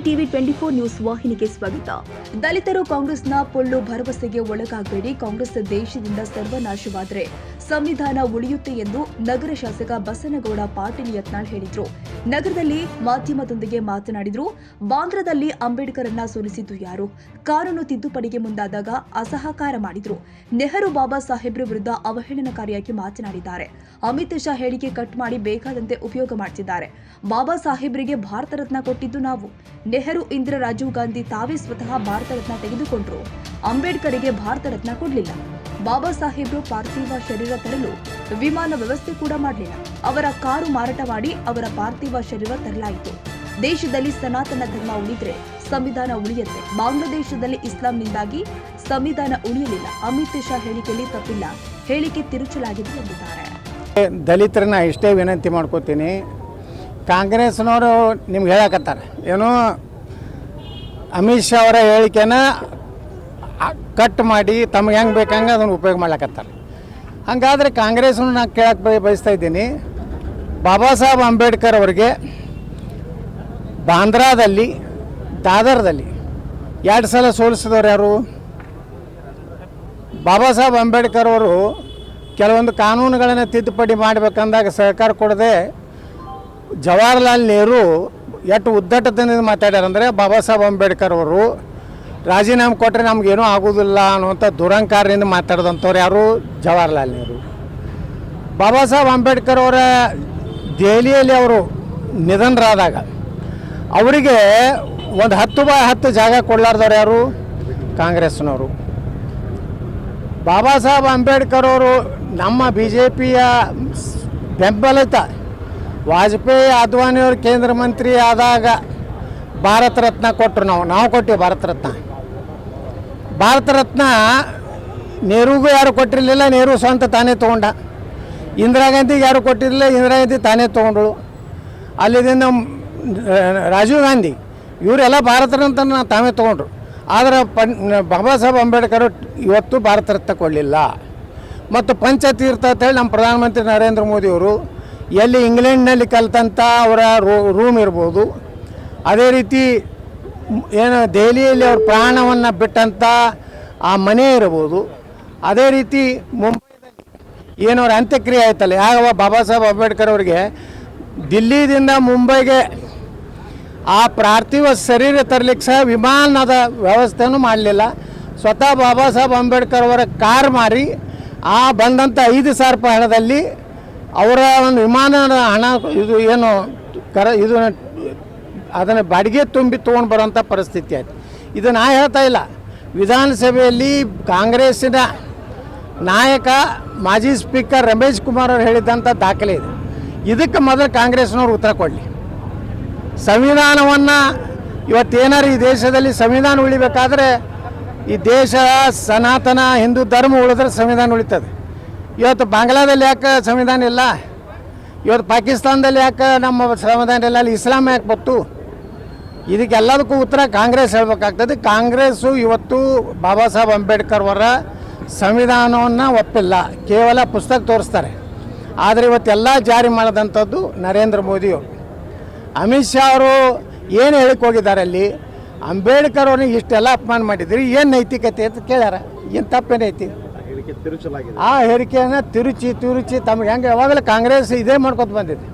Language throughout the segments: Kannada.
ಟಿವಿ 24 ನ್ಯೂಸ್ ವಾಹಿನಿಗೆ ಸ್ವಾಗತ. ದಲಿತರು ಕಾಂಗ್ರೆಸ್ನ ಪೊಳ್ಳು ಭರವಸೆಗೆ ಒಳಗಾಗಬೇಡಿ. ಕಾಂಗ್ರೆಸ್ ದೇಶದಿಂದ ಸರ್ವನಾಶವಾದರೆ ಸಂವಿಧಾನ ಉಳಿಯುತ್ತೆ ಎಂದು ನಗರ ಶಾಸಕ ಬಸನಗೌಡ ಪಾಟೀಲ್ ಯತ್ನಾಳ್ ಹೇಳಿದರು. ನಗರದಲ್ಲಿ ಮಾಧ್ಯಮದೊಂದಿಗೆ ಮಾತನಾಡಿದರು. ಬಾಂದ್ರಾದಲ್ಲಿ ಅಂಬೇಡ್ಕರ್ರನ್ನ ಸೋಲಿಸಿದ್ದು ಯಾರು? ಕಾನೂನು ತಿದ್ದುಪಡಿಗೆ ಮುಂದಾದಾಗ ಅಸಹಕಾರ ಮಾಡಿದ್ರು. ನೆಹರು ಬಾಬಾ ಸಾಹೇಬ್ರ ವಿರುದ್ಧ ಅವಹೇಳನಕಾರಿಯಾಗಿ ಮಾತನಾಡಿದ್ದಾರೆ. ಅಮಿತ್ ಶಾ ಹೇಳಿಕೆ ಕಟ್ ಮಾಡಿ ಬೇಕಾದಂತೆ ಉಪಯೋಗ ಮಾಡ್ತಿದ್ದಾರೆ. ಬಾಬಾ ಸಾಹೇಬ್ರಿಗೆ ಭಾರತ ರತ್ನ ಕೊಟ್ಟಿದ್ದು ನಾವು. ನೆಹರು, ಇಂದಿರಾ, ರಾಜೀವ್ ಗಾಂಧಿ ತಾವೇ ಸ್ವತಃ ಭಾರತ ರತ್ನ ತೆಗೆದುಕೊಂಡ್ರು. ಅಂಬೇಡ್ಕರ್ಗೆ ಭಾರತ ರತ್ನ ಕೊಡಲಿಲ್ಲ. ಬಾಬಾ ಸಾಹೇಬ್ರು ಪಾರ್ಥಿವ ಶರೀರ ತರಲು ವಿಮಾನ ವ್ಯವಸ್ಥೆ ಕೂಡ ಮಾಡಲಿಲ್ಲ. ಅವರ ಕಾರು ಮಾರಾಟ ಮಾಡಿ ಅವರ ಪಾರ್ಥಿವ ಶರೀರ ತರಲಾಯಿತು. ದೇಶದಲ್ಲಿ ಸನಾತನ ಧರ್ಮ ಉಳಿದ್ರೆ ಸಂವಿಧಾನ ಉಳಿಯುತ್ತೆ. ಬಾಂಗ್ಲಾದೇಶದಲ್ಲಿ ಇಸ್ಲಾಂನಿಂದಾಗಿ ಸಂವಿಧಾನ ಉಳಿಯಲಿಲ್ಲ. ಅಮಿತ್ ಶಾ ಹೇಳಿಕೆಯಲ್ಲಿ ತಪ್ಪಿಲ್ಲ. ಹೇಳಿಕೆ ತಿರುಚಲಾಗಿದೆ ಎಂದಿದ್ದಾರೆ. ದಲಿತರನ್ನ ಇಷ್ಟೇ ವಿನಂತಿ ಮಾಡ್ಕೋತೀನಿ. ಕಾಂಗ್ರೆಸ್ನವರು ನಿಮ್ಗೆ ಹೇಳಕತ್ತಾರೆ ಏನು, ಅಮಿತ್ ಶಾ ಅವರ ಹೇಳಿಕೆನ ಕಟ್ ಮಾಡಿ ತಮಗೆ ಹೆಂಗೆ ಬೇಕಂಗೆ ಅದನ್ನು ಉಪಯೋಗ ಮಾಡ್ಲಕತ್ತಾರೆ. ಹಾಗಾದರೆ ಕಾಂಗ್ರೆಸ್ನ ನಾನು ಕೇಳಕ್ಕೆ ಬಯಸ್ತಾ ಇದ್ದೀನಿ, ಬಾಬಾ ಸಾಹೇಬ್ ಅಂಬೇಡ್ಕರ್ ಅವರಿಗೆ ಬಾಂದ್ರಾದಲ್ಲಿ, ದಾದರ್ದಲ್ಲಿ 2 ಸಲ ಸೋಲಿಸಿದವರು ಯಾರು? ಬಾಬಾ ಸಾಹೇಬ್ ಅಂಬೇಡ್ಕರ್ ಅವರು ಕೆಲವೊಂದು ಕಾನೂನುಗಳನ್ನು ತಿದ್ದುಪಡಿ ಮಾಡಬೇಕಂದಾಗ ಸಹಕಾರ ಕೊಡದೆ ಜವಾಹರ್ಲಾಲ್ ನೆಹರು ಎಷ್ಟು ಉದ್ದಟದಿಂದ ಮಾತಾಡ್ಯಾರಂದರೆ, ಬಾಬಾ ಸಾಹೇಬ್ ಅಂಬೇಡ್ಕರ್ ಅವರು ರಾಜೀನಾಮೆ ಕೊಟ್ಟರೆ ನಮಗೇನೂ ಆಗೋದಿಲ್ಲ ಅನ್ನುವಂಥ ದುರಂಕಾರದಿಂದ ಮಾತಾಡಿದಂಥವ್ರು ಯಾರು? ಜವಾಹರ್ಲಾಲ್ ನೆಹರು. ಬಾಬಾ ಸಾಹೇಬ್ ಅಂಬೇಡ್ಕರ್ ಅವರ ದೆಹಲಿಯಲ್ಲಿ ಅವರು ನಿಧನರಾದಾಗ ಅವರಿಗೆ ಒಂದು 10x10 ಜಾಗ ಕೊಡಲಾರ್ದವ್ರು ಯಾರು? ಕಾಂಗ್ರೆಸ್ನವರು. ಬಾಬಾ ಸಾಹೇಬ್ ಅಂಬೇಡ್ಕರ್ ಅವರು ನಮ್ಮ BJPಯ ಬೆಂಬಲಿತ ವಾಜಪೇಯಿ, ಅದ್ವಾನಿಯವರು ಕೇಂದ್ರ ಮಂತ್ರಿ ಆದಾಗ ಭಾರತ ರತ್ನ ಕೊಟ್ಟರು. ನಾವು ಕೊಟ್ಟಿವಿ ಭಾರತ ರತ್ನ ನೆಹರುಗೂ ಯಾರು ಕೊಟ್ಟಿರಲಿಲ್ಲ, ನೆಹರು ಸ್ವಂತ ತಾನೇ ತೊಗೊಂಡ. ಇಂದಿರಾ ಗಾಂಧಿಗೆ ಯಾರು ಕೊಟ್ಟಿರಲಿಲ್ಲ, ಇಂದಿರಾ ಗಾಂಧಿ ತಾನೇ ತೊಗೊಂಡಳು. ಅಲ್ಲಿದಿಂದ ರಾಜೀವ್ ಗಾಂಧಿ ಇವರೆಲ್ಲ ಭಾರತ ರತ್ನ ತಾವೇ ತೊಗೊಂಡ್ರು. ಆದರೆ ಬಾಬಾ ಸಾಹೇಬ್ ಅಂಬೇಡ್ಕರ್ ಇವತ್ತು ಭಾರತ ರತ್ನ ಕೊಡಲಿಲ್ಲ. ಮತ್ತು ಪಂಚತೀರ್ಥ ಅಂತೇಳಿ ನಮ್ಮ ಪ್ರಧಾನಮಂತ್ರಿ ನರೇಂದ್ರ ಮೋದಿಯವರು ಎಲ್ಲಿ ಇಂಗ್ಲೆಂಡ್ನಲ್ಲಿ ಕಲಿತಂಥ ಅವರ ರೂಮ್ ಇರ್ಬೋದು, ಅದೇ ರೀತಿ ಏನು ದೆಹಲಿಯಲ್ಲಿ ಅವ್ರ ಪ್ರಾಣವನ್ನು ಬಿಟ್ಟಂಥ ಆ ಮನೆ ಇರ್ಬೋದು, ಅದೇ ರೀತಿ ಮುಂಬೈದಲ್ಲಿ ಏನವ್ರ ಅಂತ್ಯಕ್ರಿಯೆ ಆಯ್ತಲ್ಲ, ಯಾವ ಬಾಬಾ ಸಾಹೇಬ್ ಅಂಬೇಡ್ಕರ್ ಅವರಿಗೆ ದಿಲ್ಲಿದಿಂದ ಮುಂಬೈಗೆ ಆ ಪಾರ್ಥಿವ ಶರೀರ ತರಲಿಕ್ಕೆ ಸಹ ವಿಮಾನದ ವ್ಯವಸ್ಥೆನೂ ಮಾಡಲಿಲ್ಲ. ಸ್ವತಃ ಬಾಬಾ ಸಾಹೇಬ್ ಅಂಬೇಡ್ಕರ್ ಅವರ ಕಾರ್ ಮಾರಿ ಆ ಬಂದಂಥ 5,000 ರೂಪಾಯಿ ಹಣದಲ್ಲಿ ಅವರ ಒಂದು ವಿಮಾನದ ಹಣ ಇದು ಏನು ಇದು ಅದನ್ನು ಬಾಡಿಗೆ ತುಂಬಿ ತೊಗೊಂಡು ಬರೋಂಥ ಪರಿಸ್ಥಿತಿ ಆಯಿತು. ಇದು ನಾ ಹೇಳ್ತಾ ಇಲ್ಲ, ವಿಧಾನಸಭೆಯಲ್ಲಿ ಕಾಂಗ್ರೆಸ್ಸಿನ ನಾಯಕ ಮಾಜಿ ಸ್ಪೀಕರ್ ರಮೇಶ್ ಕುಮಾರ್ ಅವರು ಹೇಳಿದ್ದಂಥ ದಾಖಲೆ ಇದೆ. ಇದಕ್ಕೆ ಮೊದಲು ಕಾಂಗ್ರೆಸ್ನವ್ರು ಉತ್ತರ ಕೊಡಲಿ. ಸಂವಿಧಾನವನ್ನು ಇವತ್ತೇನಾರು ಈ ದೇಶದಲ್ಲಿ ಸಂವಿಧಾನ ಉಳಿಬೇಕಾದ್ರೆ ಈ ದೇಶ ಸನಾತನ ಹಿಂದೂ ಧರ್ಮ ಉಳಿದ್ರೆ ಸಂವಿಧಾನ ಉಳಿತದೆ. ಇವತ್ತು ಬಾಂಗ್ಲಾದಲ್ಲಿ ಯಾಕೆ ಸಂವಿಧಾನ ಇಲ್ಲ? ಇವತ್ತು ಪಾಕಿಸ್ತಾನದಲ್ಲಿ ಯಾಕೆ ನಮ್ಮ ಸಂವಿಧಾನ ಇಲ್ಲ? ಅಲ್ಲಿ ಇಸ್ಲಾಂ ಯಾಕೆ ಬಂತು? ಇದಕ್ಕೆಲ್ಲದಕ್ಕೂ ಉತ್ತರ ಕಾಂಗ್ರೆಸ್ ಹೇಳಬೇಕಾಗ್ತದೆ. ಕಾಂಗ್ರೆಸ್ಸು ಇವತ್ತು ಬಾಬಾ ಸಾಹೇಬ್ ಅಂಬೇಡ್ಕರ್ ಅವರ ಸಂವಿಧಾನವನ್ನು ಒಪ್ಪಿಲ್ಲ, ಕೇವಲ ಪುಸ್ತಕ ತೋರಿಸ್ತಾರೆ. ಆದರೆ ಇವತ್ತೆಲ್ಲ ಜಾರಿ ಮಾಡಿದಂಥದ್ದು ನರೇಂದ್ರ ಮೋದಿಯವರು. ಅಮಿತ್ ಶಾ ಅವರು ಏನು ಹೇಳಿಕ್ಕೆ ಹೋಗಿದ್ದಾರೆ ಅಲ್ಲಿ? ಅಂಬೇಡ್ಕರ್ ಅವ್ರಿಗೆ ಇಷ್ಟೆಲ್ಲ ಅಪಮಾನ ಮಾಡಿದ್ರಿ, ಏನು ನೈತಿಕತೆ ಅಂತ ಕೇಳ್ಯಾರ. ಏನು ತಪ್ಪೇನೈತಿ? ಆ ಹೇಳಿಕೆಯನ್ನು ತಿರುಚಿ ತಮಗೆ ಹೆಂಗೆ ಯಾವಾಗಲೂ ಕಾಂಗ್ರೆಸ್ ಇದೇ ಮಾಡ್ಕೊತ ಬಂದಿದೆ.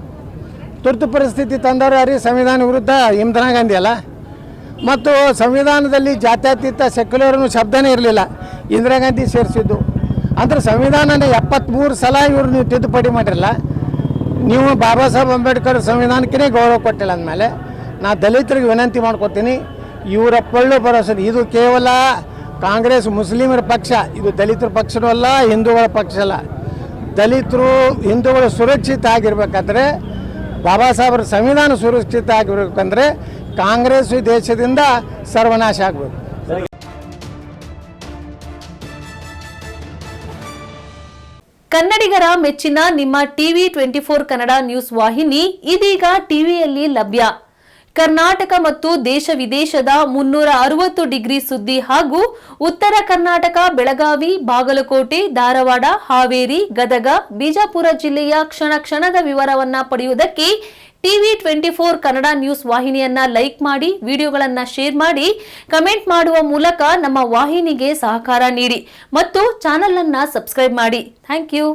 ತುರ್ತು ಪರಿಸ್ಥಿತಿ ತಂದವರು ಯಾರು? ಸಂವಿಧಾನ ವಿರುದ್ಧ ಇಂದಿರಾ ಗಾಂಧಿ ಅಲ್ಲ. ಮತ್ತು ಸಂವಿಧಾನದಲ್ಲಿ ಜಾತ್ಯತೀತ ಸೆಕ್ಯುಲರ್ನು ಶಬ್ದನೇ ಇರಲಿಲ್ಲ, ಇಂದಿರಾ ಗಾಂಧಿ ಸೇರಿಸಿದ್ದು. ಅಂದರೆ ಸಂವಿಧಾನನೇ 73 ಸಲ ಇವರು ನೀವು ತಿದ್ದುಪಡಿ ಮಾಡಿರಲ್ಲ. ನೀವು ಬಾಬಾ ಸಾಹೇಬ್ ಅಂಬೇಡ್ಕರ್ ಸಂವಿಧಾನಕ್ಕೇ ಗೌರವ ಕೊಟ್ಟಿಲ್ಲ ಅಂದಮೇಲೆ ನಾ ದಲಿತರಿಗೆ ವಿನಂತಿ ಮಾಡ್ಕೊತೀನಿ, ಇವರ ಪಳ್ಳು ಭರವಸೆ ಇದು ಕೇವಲ ಕಾಂಗ್ರೆಸ್ ಮುಸ್ಲಿಮರ ಪಕ್ಷ, ಇದು ದಲಿತರ ಪಕ್ಷನೂ ಅಲ್ಲ, ಹಿಂದೂಗಳ ಪಕ್ಷ ಅಲ್ಲ. ದಲಿತರು ಹಿಂದೂಗಳು ಸುರಕ್ಷಿತ ಆಗಿರ್ಬೇಕಾದ್ರೆ, ಬಾಬಾ ಸಾಹೇಬರ ಸಂವಿಧಾನ ಸುರಕ್ಷಿತ ಆಗಿರ್ಬೇಕಂದ್ರೆ ಕಾಂಗ್ರೆಸ್ ದೇಶದಿಂದ ಸರ್ವನಾಶ ಆಗಬೇಕು. ಕನ್ನಡಿಗರ ಮೆಚ್ಚಿನ ನಿಮ್ಮ ಟಿವಿ 24 ಕನ್ನಡ ನ್ಯೂಸ್ ವಾಹಿನಿ ಇದೀಗ ಟಿವಿಯಲ್ಲಿ ಲಭ್ಯ. ಕರ್ನಾಟಕ ಮತ್ತು ದೇಶ ವಿದೇಶದ 360 ಡಿಗ್ರಿ ಸುದ್ದಿ ಹಾಗೂ ಉತ್ತರ ಕರ್ನಾಟಕ, ಬೆಳಗಾವಿ, ಬಾಗಲಕೋಟೆ, ಧಾರವಾಡ, ಹಾವೇರಿ, ಗದಗ, ಬಿಜಾಪುರ ಜಿಲ್ಲೆಯ ಕ್ಷಣ ಕ್ಷಣದ ವಿವರವನ್ನ ಪಡೆಯುವುದಕ್ಕೆ ಟಿವಿ 24 ಕನ್ನಡ ನ್ಯೂಸ್ ವಾಹಿನಿಯನ್ನ ಲೈಕ್ ಮಾಡಿ, ವಿಡಿಯೋಗಳನ್ನ ಶೇರ್ ಮಾಡಿ, ಕಮೆಂಟ್ ಮಾಡುವ ಮೂಲಕ ನಮ್ಮ ವಾಹಿನಿಗೆ ಸಹಕಾರ ನೀಡಿ ಮತ್ತು ಚಾನೆಲ್ ಅನ್ನ ಸಬ್ಸ್ಕ್ರೈಬ್ ಮಾಡಿ. Thank you.